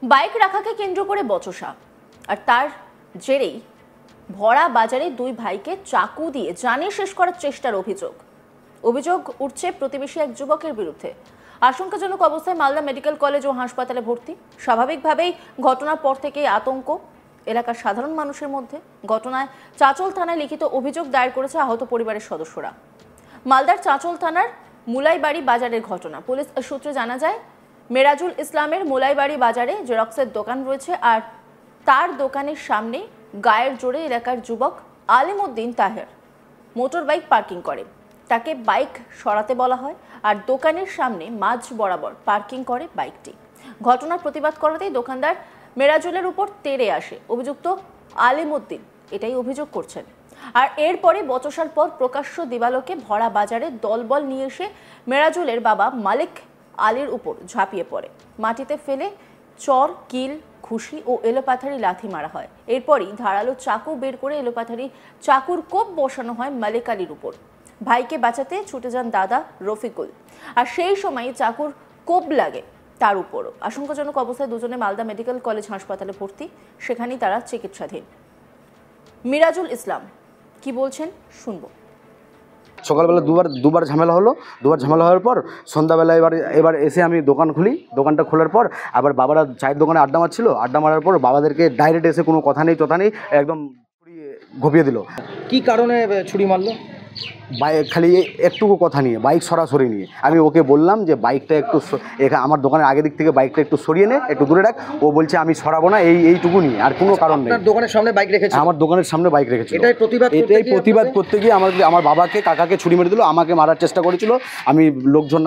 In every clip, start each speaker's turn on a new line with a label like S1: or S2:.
S1: Bike রাখাকে কেন্দ্র করে বচসা, আর তার জেরেই ভরা বাজারে দুই ভাইকে চাকু দিয়ে জানিয়ে শেষ করার চেষ্টার অভিযোগ উঠছে প্রতিবেশী এক যুবকের বিরুদ্ধে। আশঙ্কাজনক অবস্থায় মালদা মেডিকেল কলেজ ও হাসপাতালে ভর্তি। স্বাভাবিকভাবেই ঘটনার পর থেকেই আতঙ্ক এলাকার সাধারণ মানুষের মধ্যে। ঘটনায় চাঁচল থানায় লিখিত অভিযোগ দায়ের করেছে আহত পরিবারের সদস্যরা। মালদার চাঁচল থানার মুলাইবাড়ি বাজারের ঘটনা। পুলিশ সূত্রে জানা যায়, মেরাজুল ইসলামের মুলাইবাড়ি বাজারে জেরক্সের দোকান রয়েছে, আর তার দোকানের সামনে গায়ের জোরে এলাকার যুবক Alimuddin Taher motor bike parking করে। তাকে বাইক সরাতে বলা হয়, আর দোকানের সামনে মাঝ বরাবর পার্কিং করে বাইকটি। ঘটনার প্রতিবাদ করাতেই দোকানদার মেরাজুলের উপর তেড়ে আসে অভিযুক্ত আলিমউদ্দিন, এটাই অভিযোগ করছেন। আর এরপরে বচসার পর প্রকাশ্য দিবালোকে ভরা বাজারে দলবল নিয়ে এসে মেরাজুলের বাবা মালিক আলীর উপর ঝাঁপিয়ে পড়ে। মাটিতে ফেলে চর, কিল, ঘুষি ও এলোপাথারি লাথি মারা হয়। এরপরই ধারালো চাকু বের করে এলোপাথারি চাকুর কোপ বসানো হয় মালিক আলীর উপর। ভাইকে বাঁচাতে ছুটে যান দাদা রফিকুল, আর সেই সময় চাকুর কোপ লাগে তার উপরও। আশঙ্কাজনক অবস্থায় দুজনে মালদা মেডিকেল কলেজ হাসপাতালে ভর্তি, সেখানেই তারা চিকিৎসাধীন। মিরাজুল ইসলাম কি বলছেন শুনবো।
S2: সকালবেলা দুবার ঝামেলা হলো। দুবার ঝামেলা হওয়ার পর সন্ধ্যাবেলা এবার এসে আমি দোকান খুলি। দোকানটা খোলার পর আবার বাবারা চায়ের দোকানে আড্ডা মারছিল। আড্ডা মারার পর বাবাদেরকে ডাইরেক্ট এসে কোনো কথা নেই টথা নেই একদম ছুরি ঘপিয়ে দিল।
S3: কি কারণে ছুরি মারলো?
S2: বাইক খালি একটুকু কথা নিয়ে, বাইক সরাসরি নিয়ে। আমি ওকে বললাম যে বাইকটা একটু আমার দোকানের আগের দিক থেকে বাইকটা একটু সরিয়ে নে, একটু দূরে রাখ। ও বলছে আমি সরাবো না, এইটুকু নিয়ে, আর কোনো কারণ নেই।
S3: দোকানের সামনে বাইক রেখেছে?
S2: আমার দোকানের সামনে বাইক রেখেছে।
S3: এটাই
S2: প্রতিবাদ করতে গিয়ে আমার বাবাকে, কাকাকে ছুরি মেরে দিল। আমাকে মারার চেষ্টা করেছিল। আমি লোকজন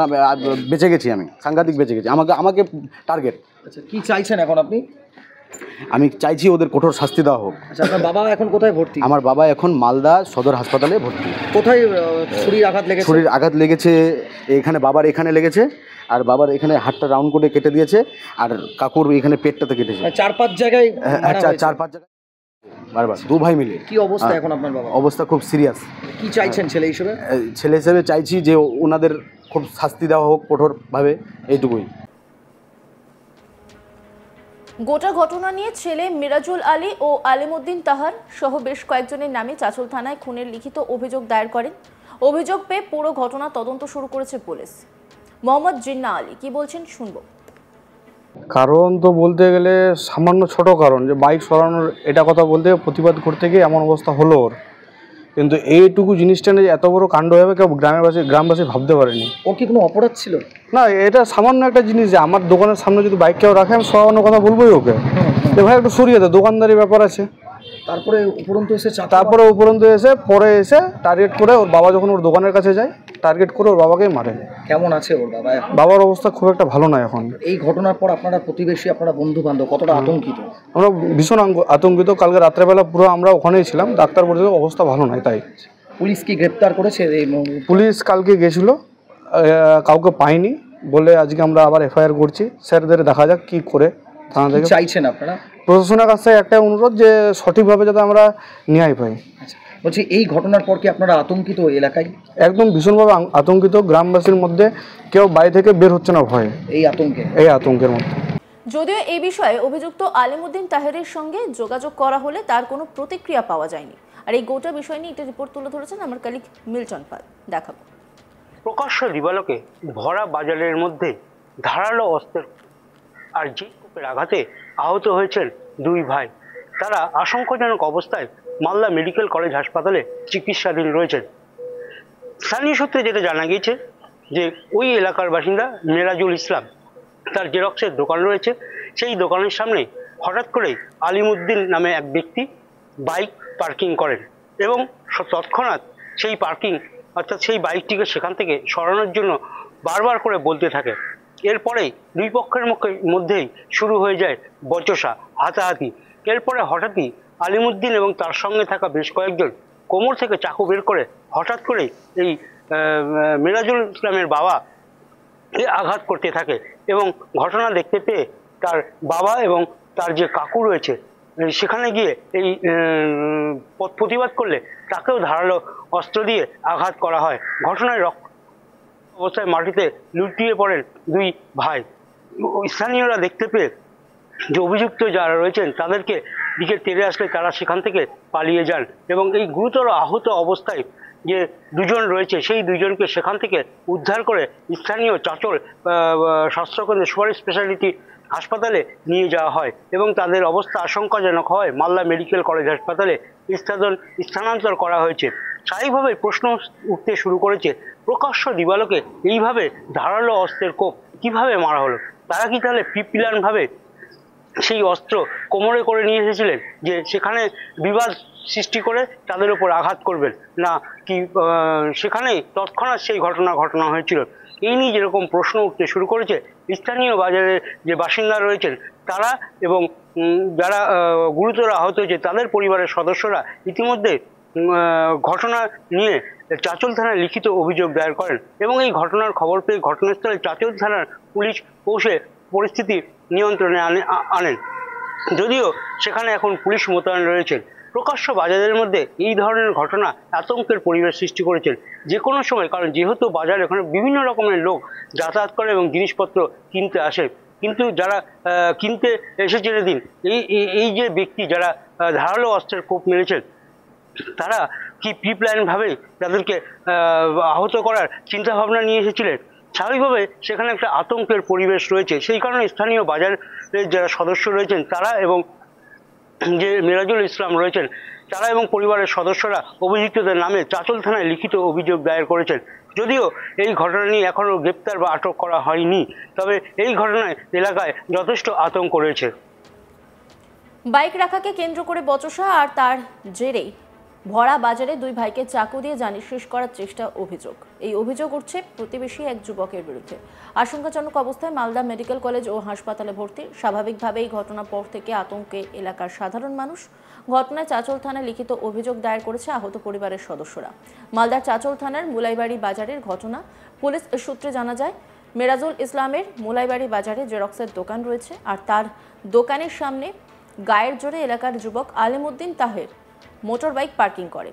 S2: বেঁচে গেছি, আমি সাংঘাতিক বেঁচে গেছি। আমাকে টার্গেট।
S3: আচ্ছা, কি চাইছেন এখন আপনি?
S2: আমি চাইছি ওদের কঠোর শাস্তি দেওয়া হোক।
S3: আচ্ছা, আপনার বাবা এখন কোথায় ভর্তি?
S2: আমার বাবা এখন মালদা সদর হাসপাতালে ভর্তি।
S3: কোথায় ছুরির আঘাত লেগেছে?
S2: ছুরির আঘাত লেগেছে এখানে, বাবার এখানে লেগেছে, আর বাবার এখানে হাতটা রাউন্ড করে কেটে দিয়েছে, আর কাকুর এখানে পেটটাতে কেটেছে।
S3: 4-5 জায়গায়?
S2: 4-5 জায়গায় বারবার, দু ভাই মিলে।
S3: কি অবস্থা এখন আপনার বাবা?
S2: অবস্থা খুব সিরিয়াস।
S3: কি চাইছেন ছেলে হিসেবে?
S2: ছেলে হিসেবে চাইছি যে ওনাদের খুব শাস্তি দেওয়া হোক কঠোরভাবে, এইটুকুই।
S1: গোটা ঘটনা নিয়ে ছেলে মিরাজুল আলী ও আলিমউদ্দিন তাহার সহ বেশ কয়েকজনের নামে চাঁচল থানায় খুনের লিখিত অভিযোগ দায়ের করেন। অভিযোগ পেয়ে পুরো ঘটনা তদন্ত শুরু করেছে পুলিশ। মোহাম্মদ জিন্না আলী কি বলছেন শুনবো।
S4: কারণ তো বলতে গেলে সামান্য ছোট কারণ, যে বাইক সরানোর এটা কথা বলতে প্রতিবাদ করতে গিয়ে এমন অবস্থা হলো ওর। কিন্তু এইটুকু জিনিসটা নিয়ে এত বড় কাণ্ড হবে কেউ গ্রামবাসী ভাবতে পারেনি।
S3: ওর কি কোনো অপরাধ ছিল?
S4: না, এটা সামান্য একটা জিনিস যে আমার দোকানের সামনে যদি বাইক কেউ রাখে আমি সরানোর কথা বলবোই ওকে, যে ভাই একটু সরিয়ে দে, দোকানদারি ব্যাপার আছে।
S3: তারপরে
S4: উপরন্তু এসে পরে এসে টার্গেট করে ওর বাবা যখন ওর দোকানের কাছে যায়, টার্গেট করে ওর বাবাকেই মারে।
S3: কেমন আছে ওর বাবা?
S4: বাবার অবস্থা খুব একটা ভালো নয় এখন।
S3: এই ঘটনার পর আপনারা প্রতিবেশী, আপনারা বন্ধু বান্ধব কতটা আতঙ্কিত?
S4: আমরা ভীষণ আতঙ্কিত। কালকে রাত্রেবেলা পুরো আমরা ওখানেই ছিলাম, ডাক্তার বলেছে অবস্থা ভালো নয়। তাই
S3: পুলিশ কি গ্রেপ্তার করেছে?
S4: পুলিশ কালকে গেছিল, কাউকে পাইনি বলে আজকে আমরা আবার এফআইআর করছি। স্যারদের দেখা যাক কি করে। থানা থেকে
S3: চাইছেন আপনারা?
S4: প্রশাসনের কাছে একটাই অনুরোধ যে সঠিকভাবে যাতে আমরা ন্যায় পাই।
S3: আচ্ছা, বলছি এই ঘটনার পর কি আপনারা আতঙ্কিত এলাকায়?
S4: একদম ভীষণভাবে আতঙ্কিত। গ্রামবাসীর মধ্যে কেউ বাড়ি থেকে বের হচ্ছে না ভয়ে, এই আতঙ্কের মধ্যে।
S1: যদিও এই বিষয়ে অভিযুক্ত আলিমউদ্দিন তাহেরের সঙ্গে যোগাযোগ করা হলে তার কোনো প্রতিক্রিয়া পাওয়া যায়নি। আর এই গোটা বিষয় নিয়ে একটা রিপোর্ট তুলে ধরেছেন আমার কলিগ মিল্টন পাল। দেখাবো।
S5: প্রকাশ্য দিবালোকে ভরা বাজারের মধ্যে ধারালো অস্ত্রের আর যে কোপের আঘাতে আহত হয়েছেন দুই ভাই। তারা আশঙ্কাজনক অবস্থায় মালদা মেডিকেল কলেজ হাসপাতালে চিকিৎসাধীন রয়েছেন। স্থানীয় সূত্রে যেটা জানা গিয়েছে যে ওই এলাকার বাসিন্দা মেরাজুল ইসলাম, তার জেরক্সের দোকান রয়েছে। সেই দোকানের সামনে হঠাৎ করেই আলিমউদ্দিন নামে এক ব্যক্তি বাইক পার্কিং করেন এবং তৎক্ষণাৎ সেই সেই বাইকটিকে সেখান থেকে সরানোর জন্য বারবার করে বলতে থাকে। এরপরেই দুই পক্ষের মধ্যেই শুরু হয়ে যায় বচসা, হাতাহাতি। এরপরে হঠাৎই আলিমউদ্দিন এবং তার সঙ্গে থাকা বেশ কয়েকজন কোমর থেকে চাকু বের করে হঠাৎ করেই এই মিরাজুল ইসলামের বাবা আঘাত করতে থাকে এবং ঘটনা দেখতে পেয়ে তার বাবা এবং তার যে কাকু রয়েছে সেখানে গিয়ে এই প্রতিবাদ করলে তাকেও ধারালো অস্ত্র দিয়ে আঘাত করা হয়। ঘটনায় রক্ত অবস্থায় মাটিতে লুটিয়ে পড়েন দুই ভাই। স্থানীয়রা দেখতে পেয়ে যে অভিযুক্ত যারা রয়েছেন তাদেরকে দিকে তেড়ে আসলে তারা সেখান থেকে পালিয়ে যান এবং এই গুরুতর আহত অবস্থায় যে দুজন রয়েছে সেই দুজনকে সেখান থেকে উদ্ধার করে স্থানীয় চাঁচল স্বাস্থ্যকেন্দ্র সুপার স্পেশালিটি হাসপাতালে নিয়ে যাওয়া হয় এবং তাদের অবস্থা আশঙ্কাজনক হয় মালদা মেডিকেল কলেজ হাসপাতালে স্থানান্তর করা হয়েছে। স্বাভাবিকভাবে প্রশ্ন উঠতে শুরু করেছে, প্রকাশ্য দিবালোকে এইভাবে ধারালো অস্ত্রের কোপ কিভাবে মারা হলো? তারা কি তাহলে প্রিপ্ল্যানভাবে সেই অস্ত্র কোমরে করে নিয়ে এসেছিলেন যে সেখানে বিবাদ সৃষ্টি করে তাদের উপর আঘাত করবেন, না কি সেখানে তৎক্ষণাৎ সেই ঘটনা হয়েছিল? এই নিয়ে যেরকম প্রশ্ন উঠতে শুরু করেছে স্থানীয় বাজারের যে বাসিন্দা রয়েছেন তারা এবং যারা গুরুতর আহত হয়েছে তাদের পরিবারের সদস্যরা ইতিমধ্যে ঘটনা নিয়ে চাঁচল থানায় লিখিত অভিযোগ দায়ের করেন এবং এই ঘটনার খবর পেয়ে ঘটনাস্থলে চাঁচল থানার পুলিশ পৌঁছে পরিস্থিতি নিয়ন্ত্রণে আনেন। যদিও সেখানে এখন পুলিশ মোতায়েন রয়েছেন। প্রকাশ্য বাজারের মধ্যে এই ধরনের ঘটনা আতঙ্কের পরিবেশ সৃষ্টি করেছেন যে কোনো সময়, কারণ যেহেতু বাজারে এখানে বিভিন্ন রকমের লোক যাতায়াত করে এবং জিনিসপত্র কিনতে আসে, কিন্তু যারা কিনতে এসেছেন এদিন এই যে ব্যক্তি যারা ধারালো অস্ত্রের কোপ মেরেছেন তারা কি প্রিপ্ল্যানভাবে তাদেরকে আহত করার চিন্তাভাবনা নিয়ে এসেছিলেন? স্বাভাবিকভাবে সেখানে একটা আতঙ্কের পরিবেশ রয়েছে। সেই কারণে স্থানীয় বাজারের যারা সদস্য রয়েছেন তারা এবং যে মিরাজুল ইসলাম রয়েছেন তারা এবং পরিবারের সদস্যরা অভিযুক্তদের নামে চাঁচল থানায় লিখিত অভিযোগ দায়ের করেছেন। যদিও এই ঘটনা নিয়ে এখনও গ্রেপ্তার বা আটক করা হয়নি, তবে এই ঘটনায় এলাকায় যথেষ্ট আতঙ্ক রয়েছে।
S1: বাইক রাখাকে কেন্দ্র করে বচসা আর তার জেরেই ভরা বাজারে দুই ভাইকে চাকু দিয়ে জানি শেষ করার চেষ্টা অভিযোগ। এই অভিযোগ উঠছে প্রতিবেশী এক যুবকের বিরুদ্ধে। আশঙ্কাজনক অবস্থায় মালদা মেডিকেল কলেজ ও হাসপাতালে ভর্তি। স্বাভাবিকভাবেই ঘটনার পর থেকে আতঙ্কে এলাকার সাধারণ মানুষ। ঘটনায় চাঁচল থানায় লিখিত অভিযোগ দায়ের করেছে আহত পরিবারের সদস্যরা। মালদার চাঁচল থানার মুলাইবাড়ি বাজারের ঘটনা। পুলিশ সূত্রে জানা যায়, মিরাজুল ইসলামের মুলাইবাড়ি বাজারে জেরক্সের দোকান রয়েছে আর তার দোকানের সামনে গায়ের জোরে এলাকার যুবক Alimuddin Taher motor bike parking করে।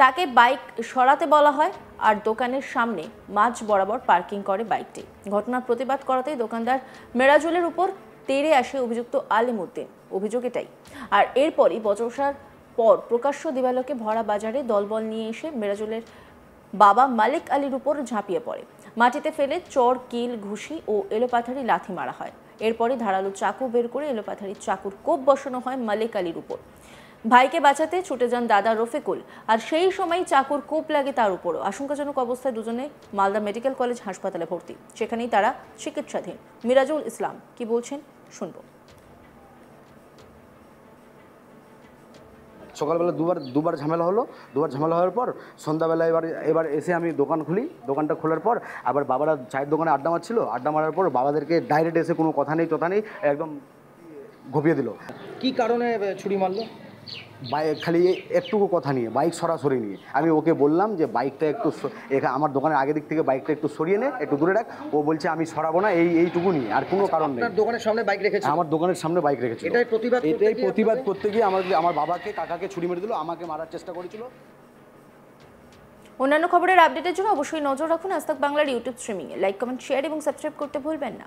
S1: তাকে বাইক সরাতে বলা হয় আর দোকানের সামনে মাঝ বরাবর পার্কিং করে বাইকটি। ঘটনার প্রতিবাদ করাতেই দোকানদার মিরাজুলের উপর তেড়ে আসে অভিযুক্ত আলিমউদ্দিন। অভিযোগ এটাই। আর এরপরই বচসার পর প্রকাশ্য দিবালোকে ভরা বাজারে দলবল নিয়ে এসে মিরাজুলের বাবা মালিক আলীর উপর ঝাঁপিয়ে পড়ে। মাটিতে ফেলে চর, কিল, ঘুষি ও এলোপাথারি লাথি মারা হয়। এরপরই ধারালো চাকু বের করে এলোপাথারি চাকুর কোপ বসানো হয় মালিক আলীর উপর। ভাইকে বাঁচাতে ছুটে যান দাদা রফিকুল, আর সেই সময় চাকুর কোপ লাগে তার উপরও। আশঙ্কাজনক অবস্থায় দুজনে মালদা মেডিকেল কলেজ হাসপাতালে ভর্তি। সেখানেই তারা চিকিৎসাধীন। মিরাজুল ইসলাম কি বলছেন শুনবো।
S2: সকালবেলা দুবার ঝামেলা হলো। দুবার ঝামেলা হওয়ার পর সন্ধ্যাবেলা এবার এসে আমি দোকান খুলি। দোকানটা খোলার পর আবার বাবারা চায়ের দোকানে আড্ডা মারছিল। আড্ডা মারার পর বাবাদেরকে ডাইরেক্ট এসে কোনো কথা নেই একদম ঘপিয়ে দিল।
S3: কি কারণে ছুরি মারলো?
S2: বাইক খালি একটুকু কথা নিয়ে, বাইক সরাসরি নিয়ে। আমি ওকে বললাম যে বাইকটা একটু আমার দোকানের আগের দিক থেকে বাইকটা একটু সরিয়ে নে, একটু দূরে রাখ। ও বলছে আমি সরাবো না, এইটুকু নিয়ে, আর কোনো কারণ নেই।
S3: দোকানের সামনে বাইক রেখেছে?
S2: আমার দোকানের সামনে বাইক রেখেছে।
S3: এটাই
S2: প্রতিবাদ করতে গিয়ে আমার বাবাকে, কাকাকে ছুরি মেরে দিল, আমাকে মারার চেষ্টা করেছিল।
S1: অন্যান্য খবরের আপডেটের জন্য অবশ্যই নজর রাখুন আজ তাক বাংলার ইউটিউব স্ট্রিমিংয়ে। লাইক, কমেন্ট, শেয়ার এবং সাবস্ক্রাইব করতে ভুলবেন না।